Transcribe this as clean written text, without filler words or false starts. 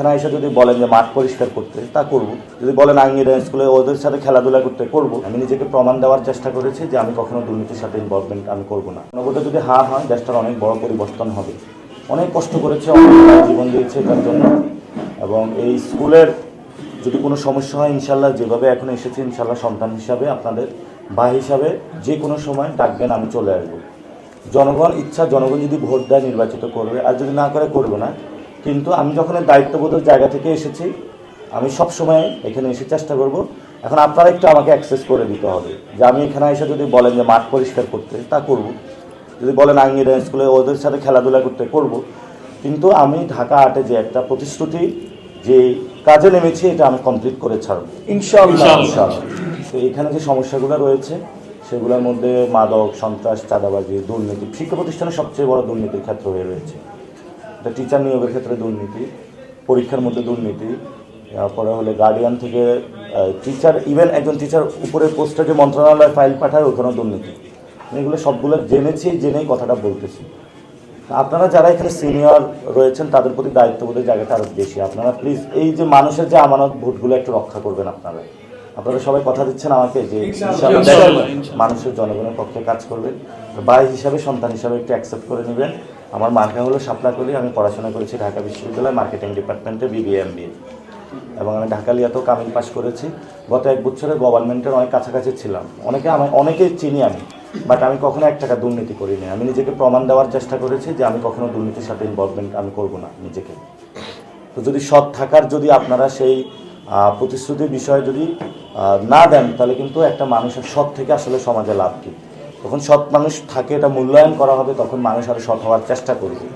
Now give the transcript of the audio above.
এখানে এসে যদি বলেন যে মাঠ পরিষ্কার করতে, তা করব। যদি বলেন আঙ্গিরা স্কুলে ওদের সাথে খেলাধুলা করতে, করব। আমি নিজেকে প্রমাণ দেওয়ার চেষ্টা করেছি যে আমি কখনো দুর্নীতির সাথে ইনভলভমেন্ট আমি করব না। নগদে যদি হয় দেশটার অনেক বড় পরিবর্তন হবে। অনেক কষ্ট করেছে, অনেক জীবন দিয়েছে তার জন্য। এবং এই স্কুলের যদি কোনো সমস্যা হয়, ইনশাল্লাহ যেভাবে এখন এসেছি, ইনশাল্লাহ সন্তান হিসাবে আপনাদের ভাই হিসাবে যে কোনো সময় ডাকবেন, আমি চলে আসবো। জনগণ ইচ্ছা, জনগণ যদি ভোট দেয় নির্বাচিত করবে, আর যদি না করে করবে না। কিন্তু আমি যখন দায়িত্ববোধের জায়গা থেকে এসেছি, আমি সব সময় এখানে এসে চেষ্টা করব। এখন আপনারা একটু আমাকে অ্যাক্সেস করে দিতে হবে যে আমি এখানে এসে যদি বলেন যে মাঠ পরিষ্কার করতে, তা করব। যদি বলেন আঙ্গিরা স্কুলে ওদের সাথে খেলাধুলা করতে, করব। কিন্তু আমি ঢাকা আর্টে যে একটা প্রতিশ্রুতি, যে কাজে নেমেছি, এটা আমি কমপ্লিট করে ছাড়ব ইনশাআল্লাহ। তো এখানে যে সমস্যাগুলো রয়েছে সেগুলোর মধ্যে মাদক, সন্ত্রাস, চাঁদাবাজি, দুর্নীতি, শিক্ষা প্রতিষ্ঠানে সবচেয়ে বড় দুর্নীতির ক্ষেত্র হয়ে রয়েছে। এটা টিচার নিয়োগের ক্ষেত্রে দুর্নীতি, পরীক্ষার মধ্যে দুর্নীতি, তারপরে হলে গার্ডিয়ান থেকে টিচার, ইভেন একজন টিচার উপরের পোস্টে যে মন্ত্রণালয় ফাইল পাঠায়, ওখানেও দুর্নীতি। এগুলো সবগুলো জেনেই কথাটা বলতেছি। আপনারা যারা এখানে সিনিয়র রয়েছেন তাদের প্রতি দায়িত্ববোধের জায়গাটা আরও বেশি। আপনারা প্লিজ এই যে মানুষের যে আমানত ভোটগুলো একটু রক্ষা করবেন। আপনারা সবাই কথা দিচ্ছেন আমাকে যে মানুষের জনগণের পক্ষে কাজ করবেন। ভাই হিসাবে, সন্তান হিসাবে একটু অ্যাকসেপ্ট করে নেবেন। আমার মার্কা হলো শাপলাকলি। আমি পড়াশোনা করেছি ঢাকা বিশ্ববিদ্যালয় মার্কেটিং ডিপার্টমেন্টে BBA MBA, এবং আমি ঢাকা লিয়াতেও কামিল পাস করেছি। গত 1 বছরে গভর্নমেন্টের অনেক কাছাকাছি ছিলাম। অনেকেই চিনি আমি, বাট আমি কখনো 1 টাকা দুর্নীতি করিনি। আমি নিজেকে প্রমাণ দেওয়ার চেষ্টা করেছি যে আমি কখনো দুর্নীতির সাথে ইনভলভমেন্ট আমি করব না নিজেকে। তো যদি সৎ থাকার যদি আপনারা সেই প্রতিশ্রুতির বিষয়ে যদি না দেন, তাহলে কিন্তু একটা মানুষের সৎ থেকে আসলে সমাজে লাভ কী? তখন সৎ মানুষ থাকে, এটা মূল্যায়ন করা হবে, তখন মানুষ আরও সৎ হওয়ার চেষ্টা করবে।